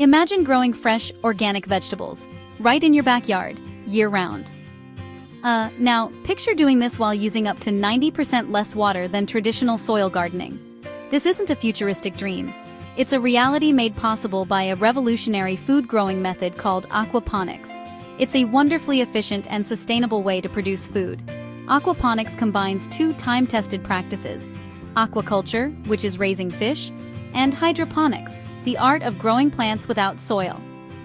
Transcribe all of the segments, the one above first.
Imagine growing fresh, organic vegetables, right in your backyard, year-round. Now, picture doing this while using up to 90% less water than traditional soil gardening. This isn't a futuristic dream. It's a reality made possible by a revolutionary food-growing method called aquaponics. It's a wonderfully efficient and sustainable way to produce food. Aquaponics combines two time-tested practices: aquaculture, which is raising fish, and hydroponics, the art of growing plants without soil.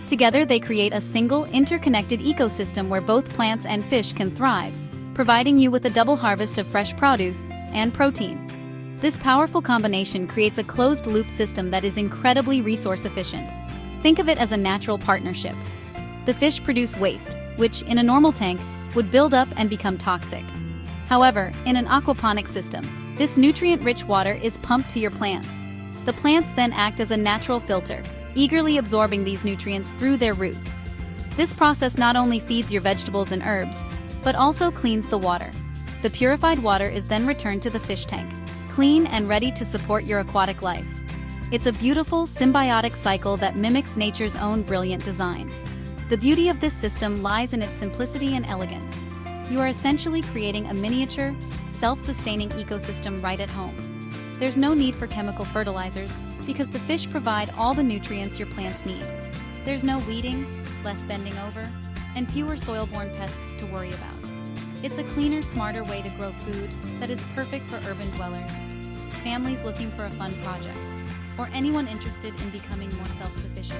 Together they create a single, interconnected ecosystem where both plants and fish can thrive, providing you with a double harvest of fresh produce and protein. This powerful combination creates a closed-loop system that is incredibly resource-efficient. Think of it as a natural partnership. The fish produce waste, which, in a normal tank, would build up and become toxic. However, in an aquaponic system, this nutrient-rich water is pumped to your plants. The plants then act as a natural filter, eagerly absorbing these nutrients through their roots. This process not only feeds your vegetables and herbs, but also cleans the water. The purified water is then returned to the fish tank, clean and ready to support your aquatic life. It's a beautiful, symbiotic cycle that mimics nature's own brilliant design. The beauty of this system lies in its simplicity and elegance. You are essentially creating a miniature, self-sustaining ecosystem right at home. There's no need for chemical fertilizers because the fish provide all the nutrients your plants need. There's no weeding, less bending over, and fewer soil-borne pests to worry about. It's a cleaner, smarter way to grow food that is perfect for urban dwellers, families looking for a fun project, or anyone interested in becoming more self-sufficient.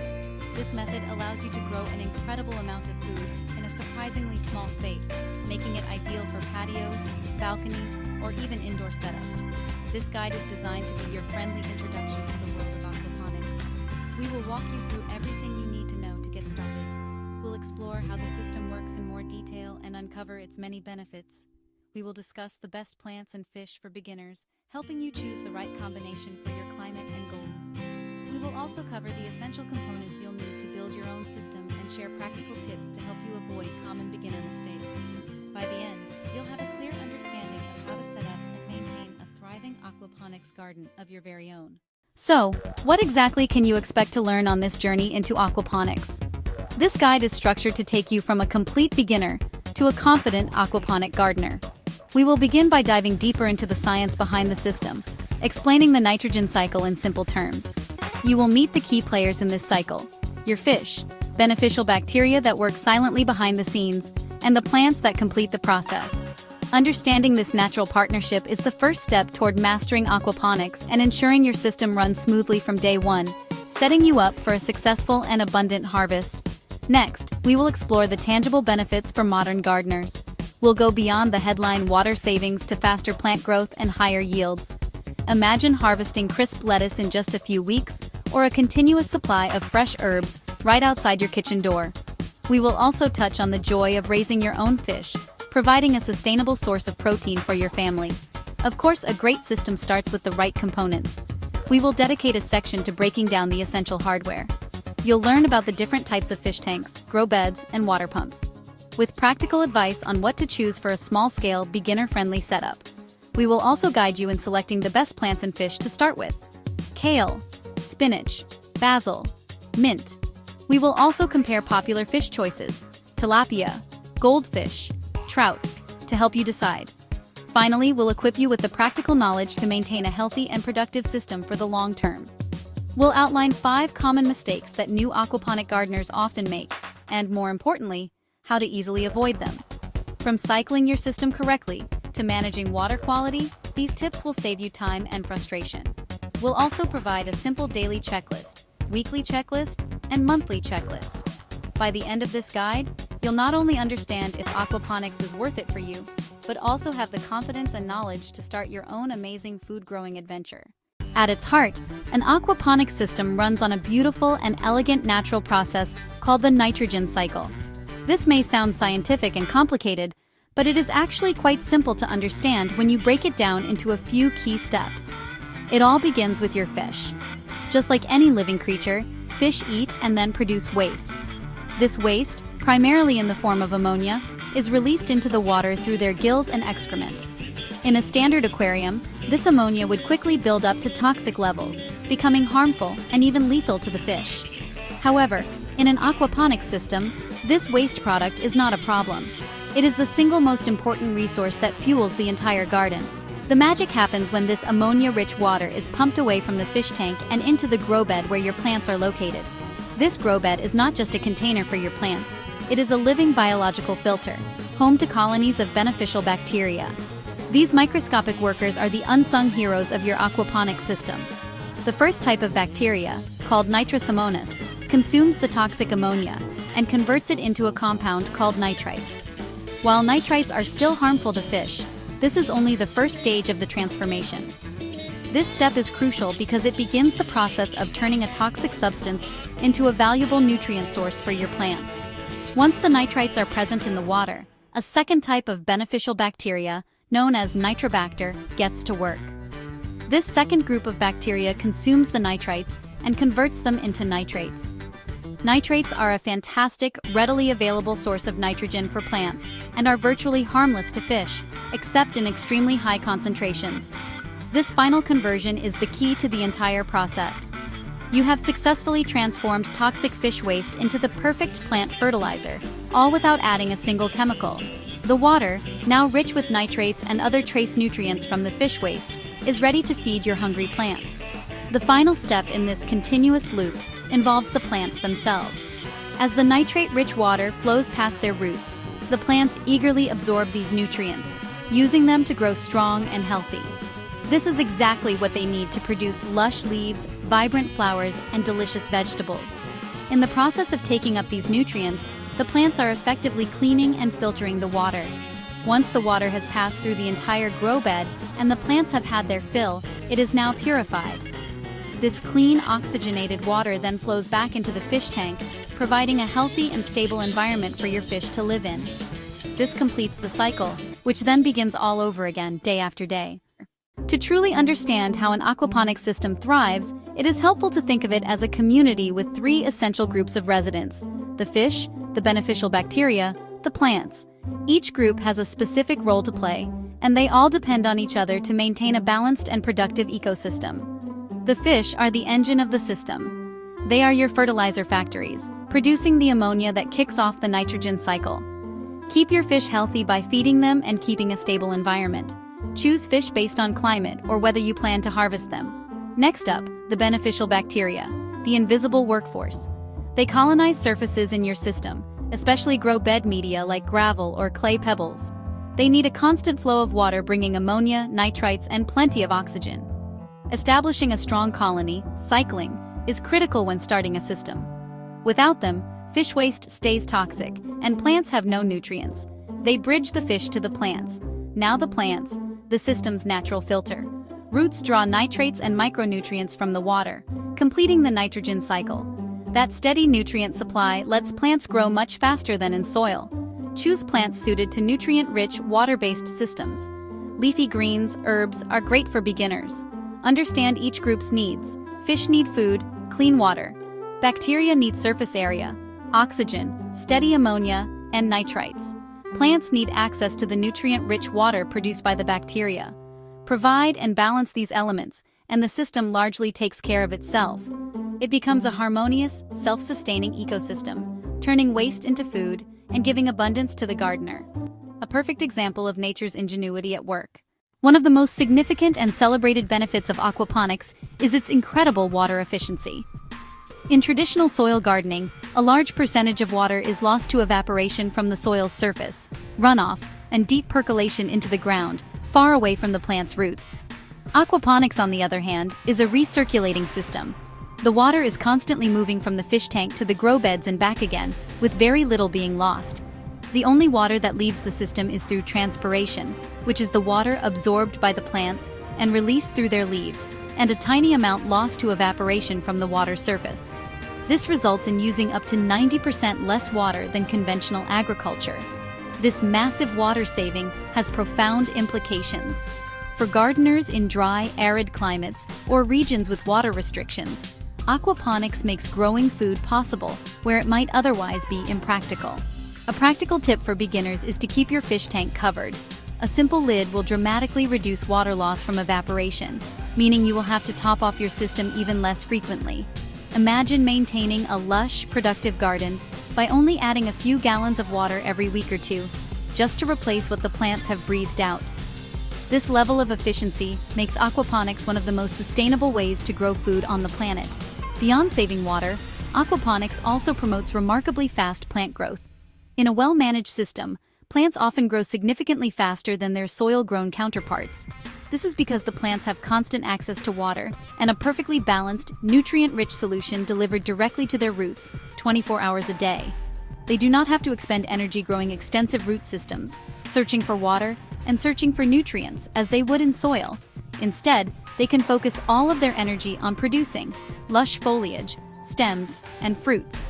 This method allows you to grow an incredible amount of food in a surprisingly small space, making it ideal for patios, balconies, or even indoor setups. This guide is designed to be your friendly introduction to the world of aquaponics. We will walk you through everything you need to know to get started. We'll explore how the system works in more detail and uncover its many benefits. We will discuss the best plants and fish for beginners, helping you choose the right combination for your climate and goals. We will also cover the essential components you'll need to build your own system and share practical tips to help you avoid common beginner mistakes. By the end, you'll have a clear understanding of how to set up and maintain a thriving aquaponics garden of your very own. So, what exactly can you expect to learn on this journey into aquaponics? This guide is structured to take you from a complete beginner to a confident aquaponic gardener. We will begin by diving deeper into the science behind the system, explaining the nitrogen cycle in simple terms. You will meet the key players in this cycle: your fish, beneficial bacteria that work silently behind the scenes, and the plants that complete the process. Understanding this natural partnership is the first step toward mastering aquaponics and ensuring your system runs smoothly from day one, setting you up for a successful and abundant harvest. Next, we will explore the tangible benefits for modern gardeners. We'll go beyond the headline water savings to faster plant growth and higher yields. Imagine harvesting crisp lettuce in just a few weeks, or a continuous supply of fresh herbs right outside your kitchen door. We will also touch on the joy of raising your own fish, providing a sustainable source of protein for your family. Of course, a great system starts with the right components. We will dedicate a section to breaking down the essential hardware. You'll learn about the different types of fish tanks, grow beds, and water pumps, with practical advice on what to choose for a small-scale, beginner-friendly setup. We will also guide you in selecting the best plants and fish to start with: kale, spinach, basil, mint. We will also compare popular fish choices: tilapia, goldfish, trout, to help you decide. Finally, we'll equip you with the practical knowledge to maintain a healthy and productive system for the long term. We'll outline 5 common mistakes that new aquaponic gardeners often make, and more importantly, how to easily avoid them. From cycling your system correctly to managing water quality, these tips will save you time and frustration. We'll also provide a simple daily checklist, weekly checklist, and monthly checklist. By the end of this guide, you'll not only understand if aquaponics is worth it for you, but also have the confidence and knowledge to start your own amazing food-growing adventure. At its heart, an aquaponics system runs on a beautiful and elegant natural process called the nitrogen cycle. This may sound scientific and complicated, but it is actually quite simple to understand when you break it down into a few key steps. It all begins with your fish. Just like any living creature, fish eat and then produce waste. This waste, primarily in the form of ammonia, is released into the water through their gills and excrement. In a standard aquarium, this ammonia would quickly build up to toxic levels, becoming harmful and even lethal to the fish. However, in an aquaponics system, this waste product is not a problem. It is the single most important resource that fuels the entire garden. The magic happens when this ammonia-rich water is pumped away from the fish tank and into the grow bed where your plants are located. This grow bed is not just a container for your plants, it is a living biological filter, home to colonies of beneficial bacteria. These microscopic workers are the unsung heroes of your aquaponics system. The first type of bacteria, called Nitrosomonas, consumes the toxic ammonia and converts it into a compound called nitrites. While nitrites are still harmful to fish, this is only the first stage of the transformation. This step is crucial because it begins the process of turning a toxic substance into a valuable nutrient source for your plants. Once the nitrites are present in the water, a second type of beneficial bacteria, known as Nitrobacter, gets to work. This second group of bacteria consumes the nitrites and converts them into nitrates. Nitrates are a fantastic, readily available source of nitrogen for plants and are virtually harmless to fish, except in extremely high concentrations. This final conversion is the key to the entire process. You have successfully transformed toxic fish waste into the perfect plant fertilizer, all without adding a single chemical. The water, now rich with nitrates and other trace nutrients from the fish waste, is ready to feed your hungry plants. The final step in this continuous loop involves the plants themselves. As the nitrate-rich water flows past their roots, the plants eagerly absorb these nutrients, using them to grow strong and healthy. This is exactly what they need to produce lush leaves, vibrant flowers, and delicious vegetables. In the process of taking up these nutrients, the plants are effectively cleaning and filtering the water. Once the water has passed through the entire grow bed and the plants have had their fill, it is now purified. This clean, oxygenated water then flows back into the fish tank, providing a healthy and stable environment for your fish to live in. This completes the cycle, which then begins all over again, day after day. To truly understand how an aquaponics system thrives, it is helpful to think of it as a community with three essential groups of residents: the fish, the beneficial bacteria, the plants. Each group has a specific role to play, and they all depend on each other to maintain a balanced and productive ecosystem. The fish are the engine of the system. They are your fertilizer factories, producing the ammonia that kicks off the nitrogen cycle. Keep your fish healthy by feeding them and keeping a stable environment. Choose fish based on climate or whether you plan to harvest them. Next up, the beneficial bacteria, the invisible workforce. They colonize surfaces in your system, especially grow bed media like gravel or clay pebbles. They need a constant flow of water bringing ammonia, nitrites, and plenty of oxygen. Establishing a strong colony, cycling, is critical when starting a system. Without them, fish waste stays toxic, and plants have no nutrients. They bridge the fish to the plants. Now the plants, the system's natural filter. Roots draw nitrates and micronutrients from the water, completing the nitrogen cycle. That steady nutrient supply lets plants grow much faster than in soil. Choose plants suited to nutrient-rich, water-based systems. Leafy greens, herbs are great for beginners. Understand each group's needs. Fish need food, clean water. Bacteria need surface area, oxygen, steady ammonia, and nitrites. Plants need access to the nutrient-rich water produced by the bacteria. Provide and balance these elements, and the system largely takes care of itself. It becomes a harmonious, self-sustaining ecosystem, turning waste into food and giving abundance to the gardener. A perfect example of nature's ingenuity at work. One of the most significant and celebrated benefits of aquaponics is its incredible water efficiency. In traditional soil gardening, a large percentage of water is lost to evaporation from the soil's surface, runoff, and deep percolation into the ground, far away from the plant's roots. Aquaponics, on the other hand, is a recirculating system. The water is constantly moving from the fish tank to the grow beds and back again, with very little being lost. The only water that leaves the system is through transpiration, which is the water absorbed by the plants and released through their leaves, and a tiny amount lost to evaporation from the water's surface. This results in using up to 90% less water than conventional agriculture. This massive water saving has profound implications. For gardeners in dry, arid climates or regions with water restrictions, aquaponics makes growing food possible where it might otherwise be impractical. A practical tip for beginners is to keep your fish tank covered. A simple lid will dramatically reduce water loss from evaporation, meaning you will have to top off your system even less frequently. Imagine maintaining a lush, productive garden by only adding a few gallons of water every week or two, just to replace what the plants have breathed out. This level of efficiency makes aquaponics one of the most sustainable ways to grow food on the planet. Beyond saving water, aquaponics also promotes remarkably fast plant growth. In a well-managed system, plants often grow significantly faster than their soil-grown counterparts. This is because the plants have constant access to water and a perfectly balanced, nutrient-rich solution delivered directly to their roots 24 hours a day. They do not have to expend energy growing extensive root systems, searching for water, and searching for nutrients as they would in soil. Instead, they can focus all of their energy on producing lush foliage, stems, and fruits.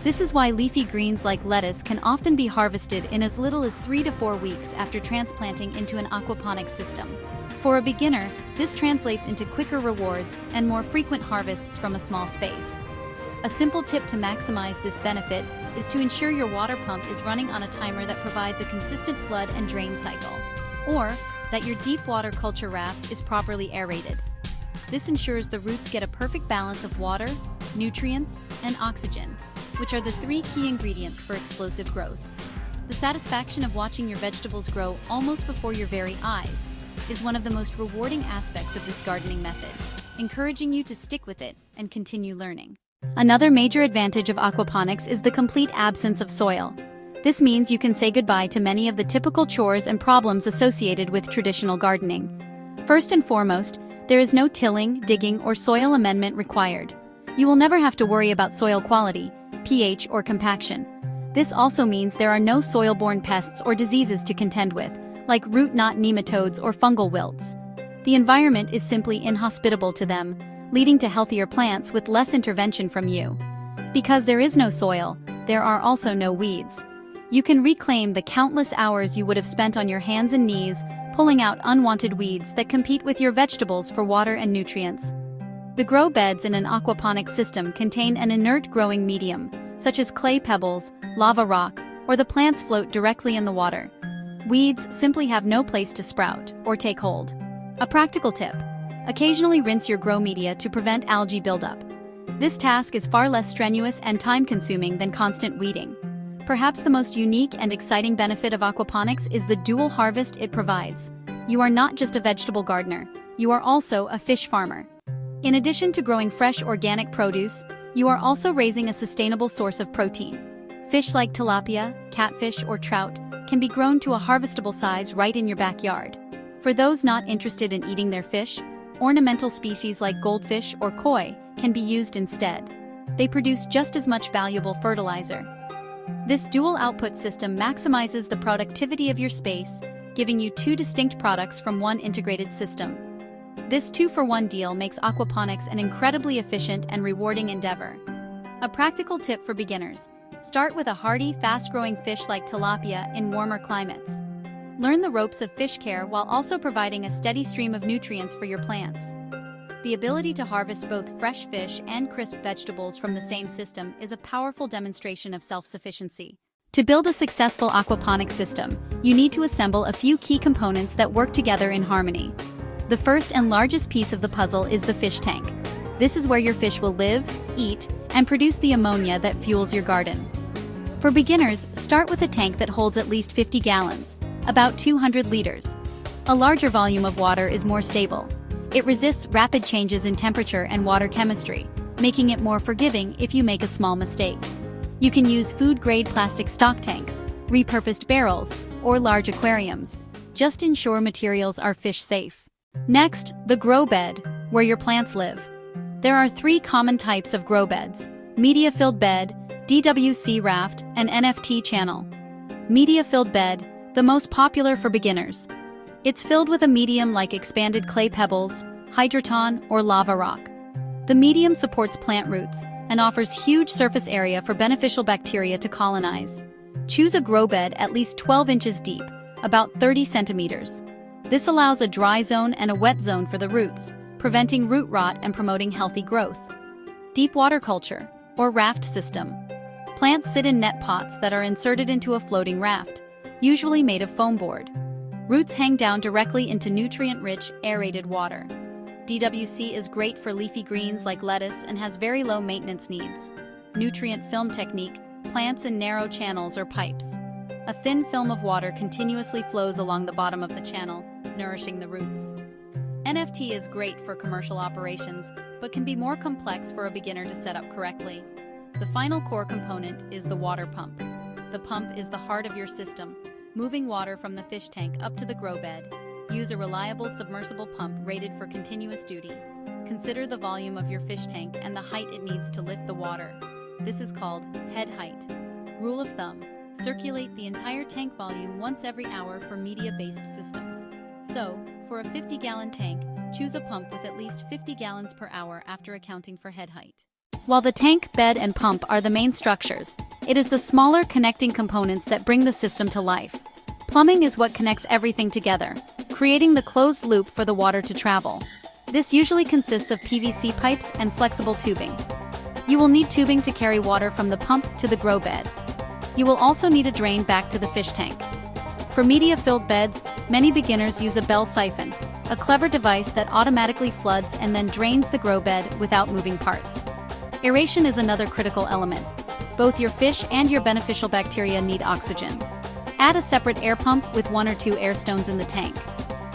This is why leafy greens like lettuce can often be harvested in as little as 3 to 4 weeks after transplanting into an aquaponics system. For a beginner, this translates into quicker rewards and more frequent harvests from a small space. A simple tip to maximize this benefit is to ensure your water pump is running on a timer that provides a consistent flood and drain cycle, or that your deep water culture raft is properly aerated. This ensures the roots get a perfect balance of water, nutrients, and oxygen, which are the 3 key ingredients for explosive growth. The satisfaction of watching your vegetables grow almost before your very eyes is one of the most rewarding aspects of this gardening method, encouraging you to stick with it and continue learning. Another major advantage of aquaponics is the complete absence of soil. This means you can say goodbye to many of the typical chores and problems associated with traditional gardening. First and foremost, there is no tilling, digging, or soil amendment required. You will never have to worry about soil quality, pH, or compaction. This also means there are no soil-borne pests or diseases to contend with, like root knot nematodes or fungal wilts. The environment is simply inhospitable to them, leading to healthier plants with less intervention from you. Because there is no soil, there are also no weeds. You can reclaim the countless hours you would have spent on your hands and knees, pulling out unwanted weeds that compete with your vegetables for water and nutrients. The grow beds in an aquaponics system contain an inert growing medium, such as clay pebbles, lava rock, or the plants float directly in the water. Weeds simply have no place to sprout or take hold. A practical tip: occasionally rinse your grow media to prevent algae buildup. This task is far less strenuous and time-consuming than constant weeding. Perhaps the most unique and exciting benefit of aquaponics is the dual harvest it provides. You are not just a vegetable gardener, you are also a fish farmer. In addition to growing fresh organic produce, you are also raising a sustainable source of protein. Fish like tilapia, catfish, or trout can be grown to a harvestable size right in your backyard. For those not interested in eating their fish, ornamental species like goldfish or koi can be used instead. They produce just as much valuable fertilizer. This dual output system maximizes the productivity of your space, giving you 2 distinct products from one integrated system. This 2-for-1 deal makes aquaponics an incredibly efficient and rewarding endeavor. A practical tip for beginners: start with a hardy, fast-growing fish like tilapia in warmer climates. Learn the ropes of fish care while also providing a steady stream of nutrients for your plants. The ability to harvest both fresh fish and crisp vegetables from the same system is a powerful demonstration of self-sufficiency. To build a successful aquaponics system, you need to assemble a few key components that work together in harmony. The first and largest piece of the puzzle is the fish tank. This is where your fish will live, eat, and produce the ammonia that fuels your garden. For beginners, start with a tank that holds at least 50 gallons, about 200 liters. A larger volume of water is more stable. It resists rapid changes in temperature and water chemistry, making it more forgiving if you make a small mistake. You can use food-grade plastic stock tanks, repurposed barrels, or large aquariums. Just ensure materials are fish-safe. Next, the grow bed, where your plants live. There are 3 common types of grow beds: media-filled bed, DWC raft, and NFT channel. Media-filled bed, the most popular for beginners. It's filled with a medium like expanded clay pebbles, hydroton, or lava rock. The medium supports plant roots and offers huge surface area for beneficial bacteria to colonize. Choose a grow bed at least 12 inches deep, about 30 centimeters. This allows a dry zone and a wet zone for the roots, preventing root rot and promoting healthy growth. Deep water culture, or raft system. Plants sit in net pots that are inserted into a floating raft, usually made of foam board. Roots hang down directly into nutrient-rich, aerated water. DWC is great for leafy greens like lettuce and has very low maintenance needs. Nutrient film technique, plants in narrow channels or pipes. A thin film of water continuously flows along the bottom of the channel, nourishing the roots. NFT is great for commercial operations, but can be more complex for a beginner to set up correctly. The final core component is the water pump. The pump is the heart of your system, moving water from the fish tank up to the grow bed. Use a reliable submersible pump rated for continuous duty. Consider the volume of your fish tank and the height it needs to lift the water. This is called head height. Rule of thumb: circulate the entire tank volume once every hour for media-based systems. So, for a 50-gallon tank, choose a pump with at least 50 gallons per hour after accounting for head height. While the tank, bed, and pump are the main structures, it is the smaller connecting components that bring the system to life. Plumbing is what connects everything together, creating the closed loop for the water to travel. This usually consists of PVC pipes and flexible tubing. You will need tubing to carry water from the pump to the grow bed. You will also need a drain back to the fish tank. For media-filled beds, many beginners use a bell siphon, a clever device that automatically floods and then drains the grow bed without moving parts. Aeration is another critical element. Both your fish and your beneficial bacteria need oxygen. Add a separate air pump with 1 or 2 air stones in the tank.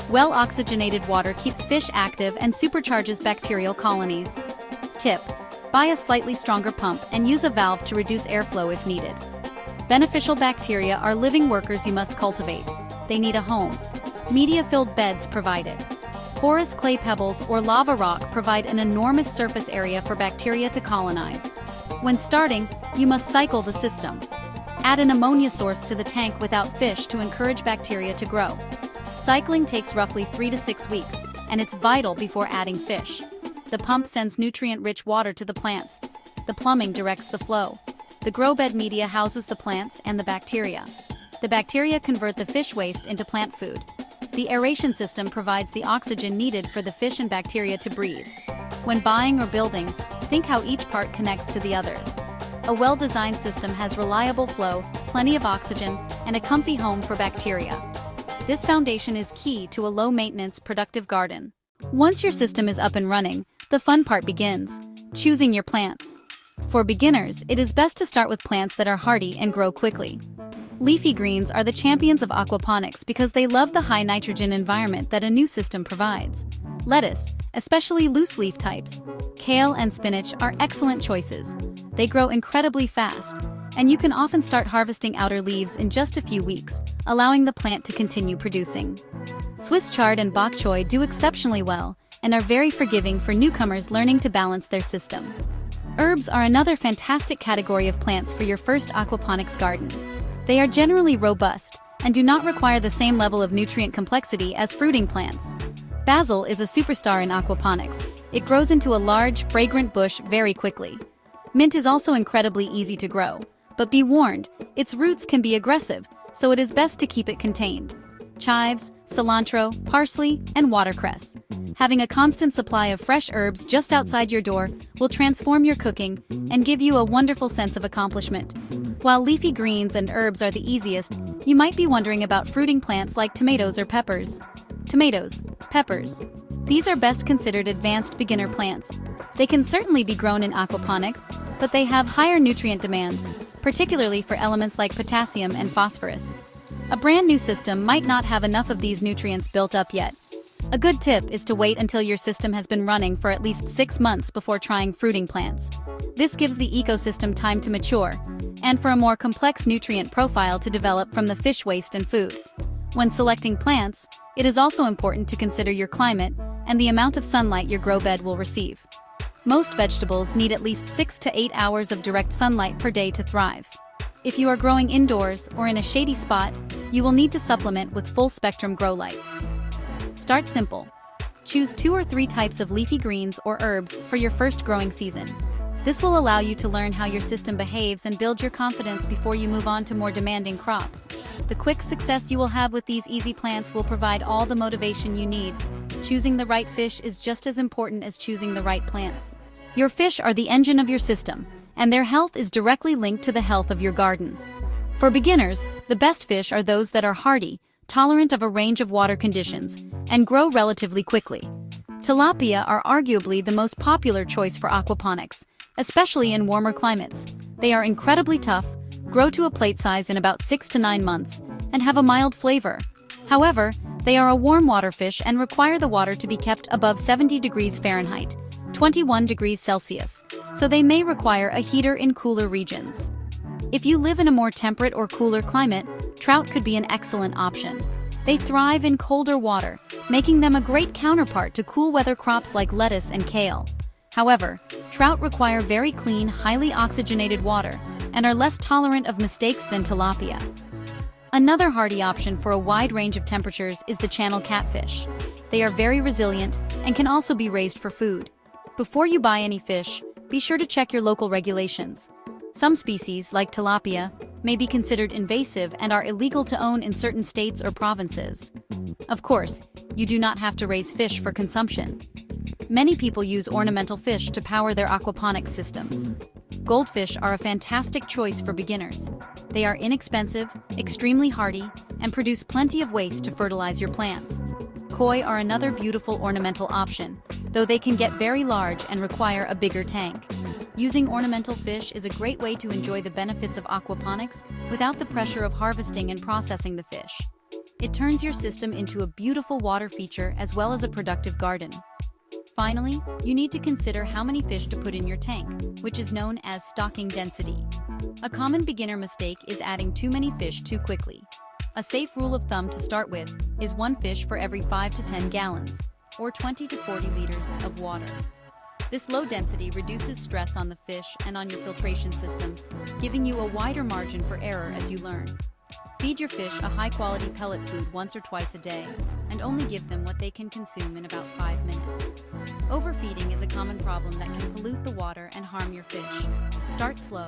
Well-oxygenated water keeps fish active and supercharges bacterial colonies. Tip: buy a slightly stronger pump and use a valve to reduce airflow if needed. Beneficial bacteria are living workers you must cultivate. They need a home. Media-filled beds provided. Porous clay pebbles or lava rock provide an enormous surface area for bacteria to colonize. When starting, you must cycle the system. Add an ammonia source to the tank without fish to encourage bacteria to grow. Cycling takes roughly 3 to 6 weeks, and it's vital before adding fish. The pump sends nutrient-rich water to the plants. The plumbing directs the flow. The grow bed media houses the plants and the bacteria. The bacteria convert the fish waste into plant food. The aeration system provides the oxygen needed for the fish and bacteria to breathe. When buying or building, think how each part connects to the others. A well-designed system has reliable flow, plenty of oxygen, and a comfy home for bacteria. This foundation is key to a low-maintenance, productive garden. Once your system is up and running, the fun part begins: choosing your plants. For beginners, it is best to start with plants that are hardy and grow quickly. Leafy greens are the champions of aquaponics because they love the high nitrogen environment that a new system provides. Lettuce, especially loose leaf types, kale and spinach are excellent choices. They grow incredibly fast, and you can often start harvesting outer leaves in just a few weeks, allowing the plant to continue producing. Swiss chard and bok choy do exceptionally well and are very forgiving for newcomers learning to balance their system. Herbs are another fantastic category of plants for your first aquaponics garden. They are generally robust and do not require the same level of nutrient complexity as fruiting plants. Basil is a superstar in aquaponics. It grows into a large, fragrant bush very quickly. Mint is also incredibly easy to grow, but be warned, its roots can be aggressive, so it is best to keep it contained. Chives, cilantro, parsley, and watercress. Having a constant supply of fresh herbs just outside your door will transform your cooking and give you a wonderful sense of accomplishment. While leafy greens and herbs are the easiest, you might be wondering about fruiting plants like tomatoes or peppers. Tomatoes, peppers. These are best considered advanced beginner plants. They can certainly be grown in aquaponics, but they have higher nutrient demands, particularly for elements like potassium and phosphorus. A brand new system might not have enough of these nutrients built up yet. A good tip is to wait until your system has been running for at least 6 months before trying fruiting plants. This gives the ecosystem time to mature, and for a more complex nutrient profile to develop from the fish waste and food. When selecting plants, it is also important to consider your climate and the amount of sunlight your grow bed will receive. Most vegetables need at least 6 to 8 hours of direct sunlight per day to thrive. If you are growing indoors or in a shady spot, you will need to supplement with full-spectrum grow lights. Start simple. Choose 2 or 3 types of leafy greens or herbs for your first growing season. This will allow you to learn how your system behaves and build your confidence before you move on to more demanding crops. The quick success you will have with these easy plants will provide all the motivation you need. Choosing the right fish is just as important as choosing the right plants. Your fish are the engine of your system, and their health is directly linked to the health of your garden. For beginners, the best fish are those that are hardy, tolerant of a range of water conditions, and grow relatively quickly. Tilapia are arguably the most popular choice for aquaponics, especially in warmer climates. They are incredibly tough, grow to a plate size in about 6 to 9 months, and have a mild flavor. However, they are a warm water fish and require the water to be kept above 70 degrees Fahrenheit, 21 degrees Celsius, so they may require a heater in cooler regions. If you live in a more temperate or cooler climate, trout could be an excellent option. They thrive in colder water, making them a great counterpart to cool weather crops like lettuce and kale. However, trout require very clean, highly oxygenated water and are less tolerant of mistakes than tilapia. Another hardy option for a wide range of temperatures is the channel catfish. They are very resilient and can also be raised for food. Before you buy any fish, be sure to check your local regulations. Some species, like tilapia, may be considered invasive and are illegal to own in certain states or provinces. Of course, you do not have to raise fish for consumption. Many people use ornamental fish to power their aquaponics systems. Goldfish are a fantastic choice for beginners. They are inexpensive, extremely hardy, and produce plenty of waste to fertilize your plants. Koi are another beautiful ornamental option, though they can get very large and require a bigger tank. Using ornamental fish is a great way to enjoy the benefits of aquaponics without the pressure of harvesting and processing the fish. It turns your system into a beautiful water feature as well as a productive garden. Finally, you need to consider how many fish to put in your tank, which is known as stocking density. A common beginner mistake is adding too many fish too quickly. A safe rule of thumb to start with is 1 fish for every 5 to 10 gallons, or 20 to 40 liters of water. This low density reduces stress on the fish and on your filtration system, giving you a wider margin for error as you learn. Feed your fish a high-quality pellet food once or twice a day, and only give them what they can consume in about 5 minutes. Overfeeding is a common problem that can pollute the water and harm your fish. Start slow,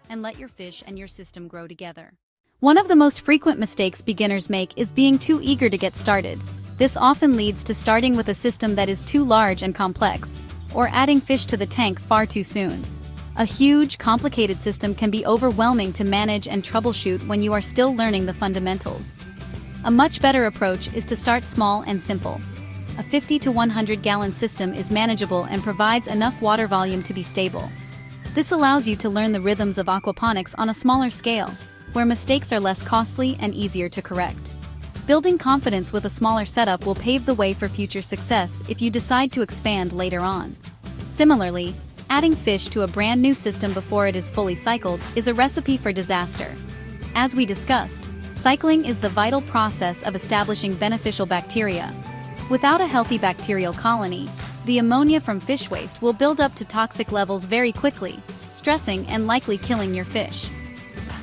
and let your fish and your system grow together. One of the most frequent mistakes beginners make is being too eager to get started. This often leads to starting with a system that is too large and complex, or adding fish to the tank far too soon. A huge, complicated system can be overwhelming to manage and troubleshoot when you are still learning the fundamentals. A much better approach is to start small and simple. A 50 to 100 gallon system is manageable and provides enough water volume to be stable. This allows you to learn the rhythms of aquaponics on a smaller scale, where mistakes are less costly and easier to correct. Building confidence with a smaller setup will pave the way for future success if you decide to expand later on. Similarly, adding fish to a brand new system before it is fully cycled is a recipe for disaster. As we discussed, cycling is the vital process of establishing beneficial bacteria. Without a healthy bacterial colony, the ammonia from fish waste will build up to toxic levels very quickly, stressing and likely killing your fish.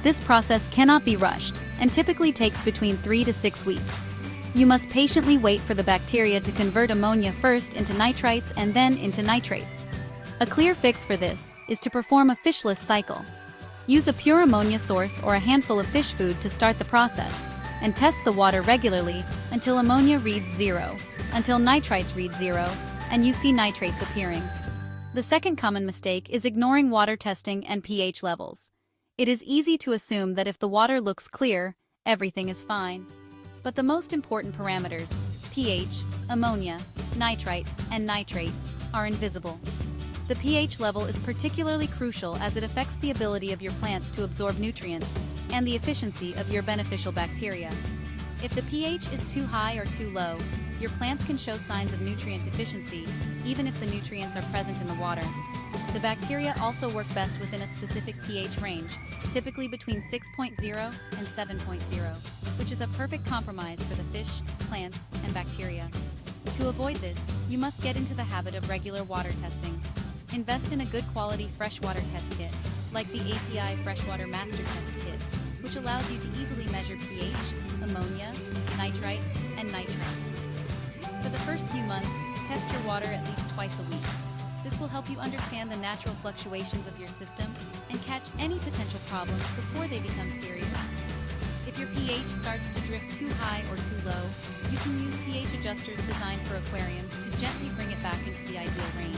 This process cannot be rushed, and typically takes between 3 to 6 weeks. You must patiently wait for the bacteria to convert ammonia first into nitrites and then into nitrates. A clear fix for this is to perform a fishless cycle. Use a pure ammonia source or a handful of fish food to start the process, and test the water regularly until ammonia reads 0, until nitrites read 0, and you see nitrates appearing. The second common mistake is ignoring water testing and pH levels. It is easy to assume that if the water looks clear, everything is fine. But the most important parameters, pH, ammonia, nitrite, and nitrate, are invisible. The pH level is particularly crucial as it affects the ability of your plants to absorb nutrients and the efficiency of your beneficial bacteria. If the pH is too high or too low, your plants can show signs of nutrient deficiency, even if the nutrients are present in the water. The bacteria also work best within a specific pH range, typically between 6.0 and 7.0, which is a perfect compromise for the fish, plants, and bacteria. To avoid this, you must get into the habit of regular water testing. Invest in a good quality freshwater test kit, like the API Freshwater Master Test Kit, which allows you to easily measure pH, ammonia, nitrite, and nitrate. For the first few months, test your water at least twice a week. This will help you understand the natural fluctuations of your system and catch any potential problems before they become serious. If your pH starts to drift too high or too low, you can use pH adjusters designed for aquariums to gently bring it back into the ideal range.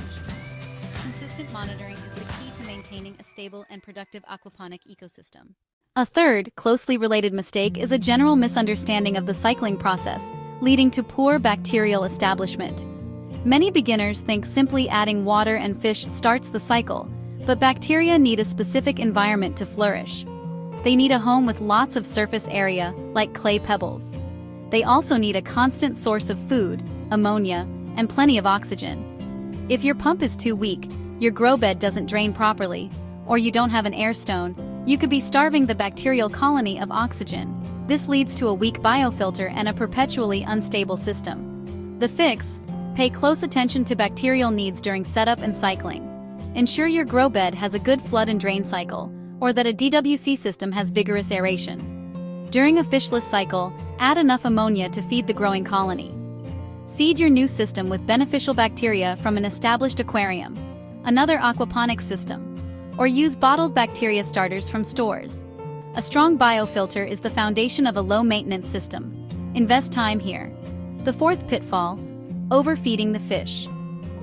Consistent monitoring is the key to maintaining a stable and productive aquaponic ecosystem. A third, closely related mistake is a general misunderstanding of the cycling process, leading to poor bacterial establishment. Many beginners think simply adding water and fish starts the cycle, but bacteria need a specific environment to flourish. They need a home with lots of surface area, like clay pebbles. They also need a constant source of food, ammonia, and plenty of oxygen. If your pump is too weak, your grow bed doesn't drain properly, or you don't have an air stone, you could be starving the bacterial colony of oxygen. This leads to a weak biofilter and a perpetually unstable system. The fix: pay close attention to bacterial needs during setup and cycling. Ensure your grow bed has a good flood and drain cycle, or that a DWC system has vigorous aeration. During a fishless cycle, add enough ammonia to feed the growing colony. Seed your new system with beneficial bacteria from an established aquarium, another aquaponics system, or use bottled bacteria starters from stores. A strong biofilter is the foundation of a low-maintenance system. Invest time here. The fourth pitfall: overfeeding the fish.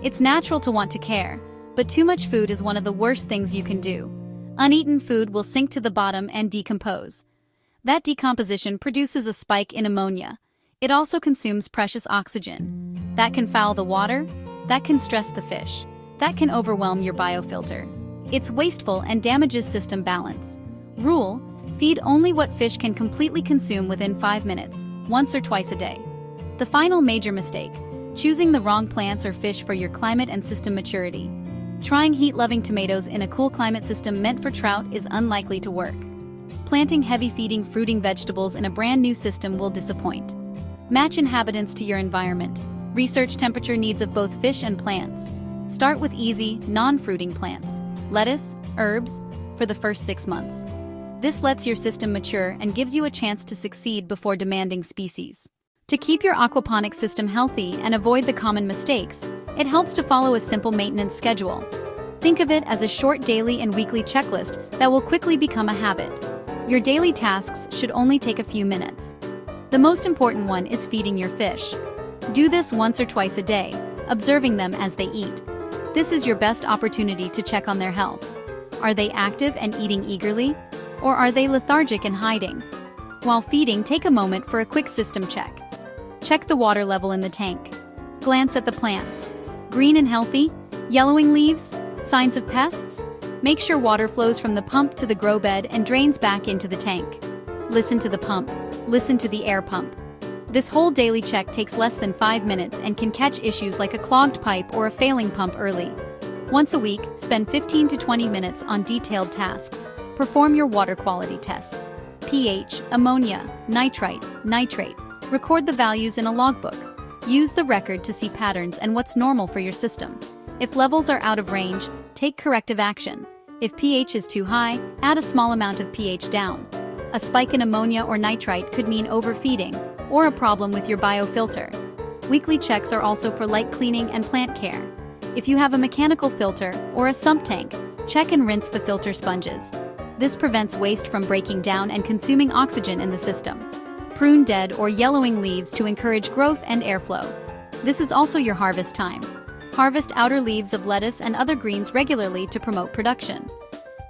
It's natural to want to care, but too much food is one of the worst things you can do. Uneaten food will sink to the bottom and decompose. That decomposition produces a spike in ammonia. It also consumes precious oxygen. That can foul the water, that can stress the fish, that can overwhelm your biofilter. It's wasteful and damages system balance. Rule: feed only what fish can completely consume within 5 minutes, once or twice a day. The final major mistake: choosing the wrong plants or fish for your climate and system maturity. Trying heat-loving tomatoes in a cool climate system meant for trout is unlikely to work. Planting heavy-feeding fruiting vegetables in a brand new system will disappoint. Match inhabitants to your environment. Research temperature needs of both fish and plants. Start with easy, non-fruiting plants, lettuce, herbs, for the first 6 months. This lets your system mature and gives you a chance to succeed before demanding species. To keep your aquaponics system healthy and avoid the common mistakes, it helps to follow a simple maintenance schedule. Think of it as a short daily and weekly checklist that will quickly become a habit. Your daily tasks should only take a few minutes. The most important one is feeding your fish. Do this once or twice a day, observing them as they eat. This is your best opportunity to check on their health. Are they active and eating eagerly? Or are they lethargic and hiding? While feeding, take a moment for a quick system check. Check the water level in the tank. Glance at the plants. Green and healthy? Yellowing leaves? Signs of pests? Make sure water flows from the pump to the grow bed and drains back into the tank. Listen to the pump. Listen to the air pump. This whole daily check takes less than 5 minutes and can catch issues like a clogged pipe or a failing pump early. Once a week, spend 15 to 20 minutes on detailed tasks. Perform your water quality tests. pH, ammonia, nitrite, nitrate. Record the values in a logbook. Use the record to see patterns and what's normal for your system. If levels are out of range, take corrective action. If pH is too high, add a small amount of pH down. A spike in ammonia or nitrite could mean overfeeding or a problem with your biofilter. Weekly checks are also for light cleaning and plant care. If you have a mechanical filter or a sump tank, check and rinse the filter sponges. This prevents waste from breaking down and consuming oxygen in the system. Prune dead or yellowing leaves to encourage growth and airflow. This is also your harvest time. Harvest outer leaves of lettuce and other greens regularly to promote production.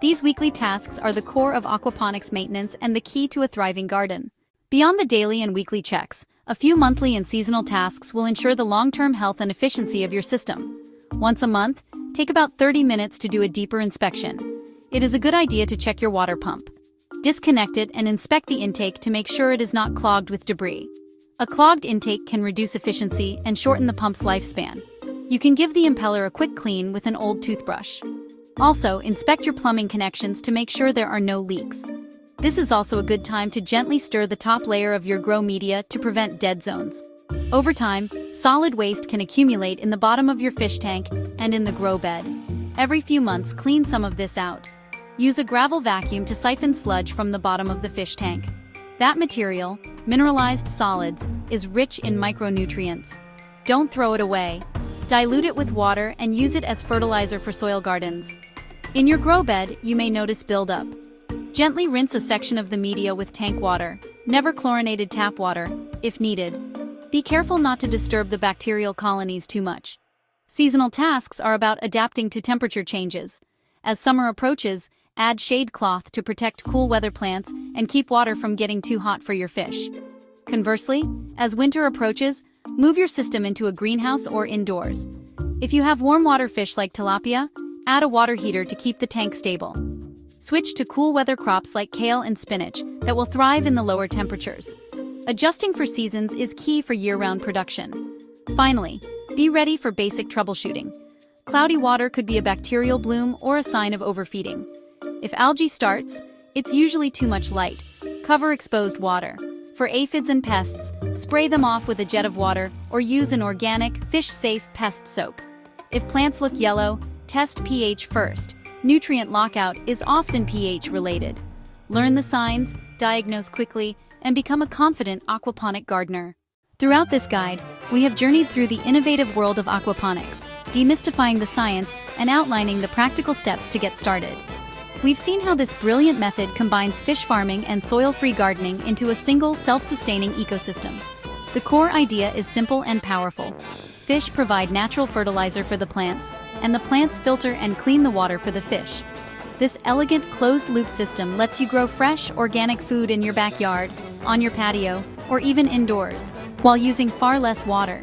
These weekly tasks are the core of aquaponics maintenance and the key to a thriving garden. Beyond the daily and weekly checks, a few monthly and seasonal tasks will ensure the long-term health and efficiency of your system. Once a month, take about 30 minutes to do a deeper inspection. It is a good idea to check your water pump. Disconnect it and inspect the intake to make sure it is not clogged with debris. A clogged intake can reduce efficiency and shorten the pump's lifespan. You can give the impeller a quick clean with an old toothbrush. Also, inspect your plumbing connections to make sure there are no leaks. This is also a good time to gently stir the top layer of your grow media to prevent dead zones. Over time, solid waste can accumulate in the bottom of your fish tank and in the grow bed. Every few months, clean some of this out. Use a gravel vacuum to siphon sludge from the bottom of the fish tank. That material, mineralized solids, is rich in micronutrients. Don't throw it away. Dilute it with water and use it as fertilizer for soil gardens. In your grow bed, you may notice buildup. Gently rinse a section of the media with tank water, never chlorinated tap water, if needed. Be careful not to disturb the bacterial colonies too much. Seasonal tasks are about adapting to temperature changes. As summer approaches, add shade cloth to protect cool weather plants and keep water from getting too hot for your fish. Conversely, as winter approaches, Move your system into a greenhouse or indoors. If you have warm water fish like tilapia, add a water heater to keep the tank stable. Switch to cool weather crops like kale and spinach that will thrive in the lower temperatures. Adjusting for seasons is key for year-round production. Finally, be ready for basic troubleshooting. Cloudy water could be a bacterial bloom or a sign of overfeeding. If algae starts, it's usually too much light. Cover exposed water. For aphids and pests, spray them off with a jet of water or use an organic, fish-safe pest soap. If plants look yellow, test pH first. Nutrient lockout is often pH-related. Learn the signs, diagnose quickly, and become a confident aquaponic gardener. Throughout this guide, we have journeyed through the innovative world of aquaponics, demystifying the science and outlining the practical steps to get started. We've seen how this brilliant method combines fish farming and soil-free gardening into a single, self-sustaining ecosystem. The core idea is simple and powerful. Fish provide natural fertilizer for the plants, and the plants filter and clean the water for the fish. This elegant, closed-loop system lets you grow fresh, organic food in your backyard, on your patio, or even indoors, while using far less water.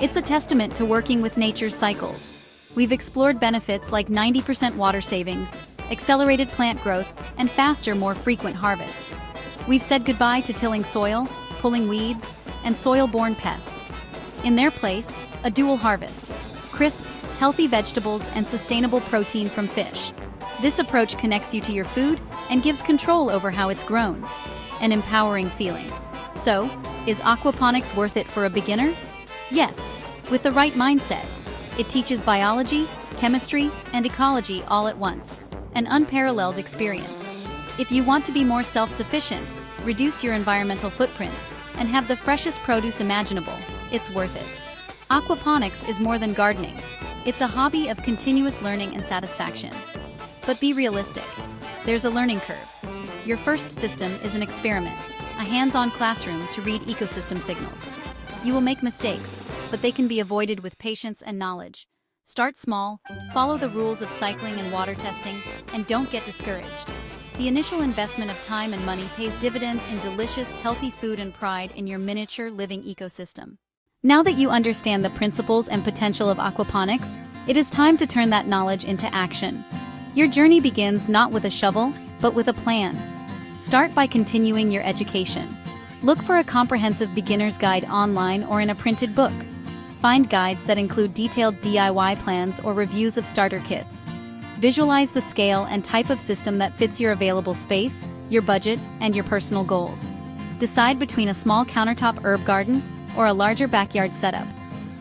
It's a testament to working with nature's cycles. We've explored benefits like 90% water savings, accelerated plant growth, and faster, more frequent harvests. We've said goodbye to tilling soil, pulling weeds, and soil-borne pests. In their place, a dual harvest: crisp, healthy vegetables and sustainable protein from fish. This approach connects you to your food and gives control over how it's grown. An empowering feeling. So, is aquaponics worth it for a beginner? Yes, with the right mindset. It teaches biology, chemistry, and ecology all at once. An unparalleled experience. If you want to be more self-sufficient, reduce your environmental footprint, and have the freshest produce imaginable, it's worth it. Aquaponics is more than gardening. It's a hobby of continuous learning and satisfaction. But be realistic. There's a learning curve. Your first system is an experiment, a hands-on classroom to read ecosystem signals. You will make mistakes, but they can be avoided with patience and knowledge. Start small, follow the rules of cycling and water testing, and don't get discouraged. The initial investment of time and money pays dividends in delicious, healthy food and pride in your miniature living ecosystem. Now that you understand the principles and potential of aquaponics, it is time to turn that knowledge into action. Your journey begins not with a shovel, but with a plan. Start by continuing your education. Look for a comprehensive beginner's guide online or in a printed book. Find guides that include detailed DIY plans or reviews of starter kits. Visualize the scale and type of system that fits your available space, your budget, and your personal goals. Decide between a small countertop herb garden or a larger backyard setup.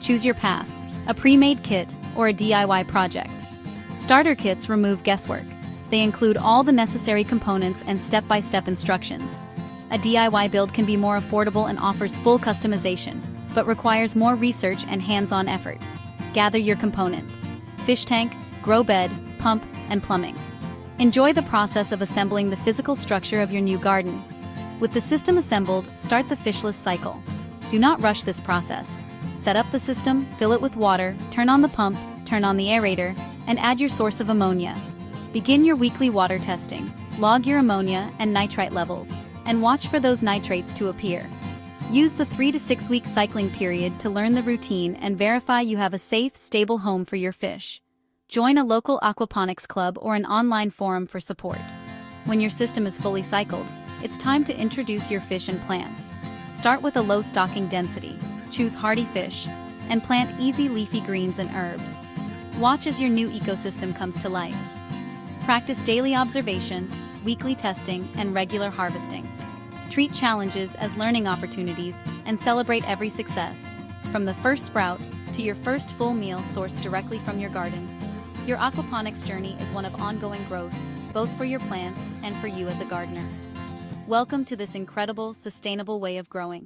Choose your path, a pre-made kit or a DIY project. Starter kits remove guesswork. They include all the necessary components and step-by-step instructions. A DIY build can be more affordable and offers full customization, but requires more research and hands-on effort. Gather your components: fish tank, grow bed, pump, and plumbing. Enjoy the process of assembling the physical structure of your new garden. With the system assembled, start the fishless cycle. Do not rush this process. Set up the system, fill it with water, turn on the pump, turn on the aerator, and add your source of ammonia. Begin your weekly water testing. Log your ammonia and nitrite levels, and watch for those nitrates to appear. Use the 3 to 6 week cycling period to learn the routine and verify you have a safe, stable home for your fish. Join a local aquaponics club or an online forum for support. When your system is fully cycled, it's time to introduce your fish and plants. Start with a low stocking density, choose hardy fish, and plant easy leafy greens and herbs. Watch as your new ecosystem comes to life. Practice daily observation, weekly testing, and regular harvesting. Treat challenges as learning opportunities and celebrate every success, from the first sprout to your first full meal sourced directly from your garden. Your aquaponics journey is one of ongoing growth, both for your plants and for you as a gardener. Welcome to this incredible, sustainable way of growing.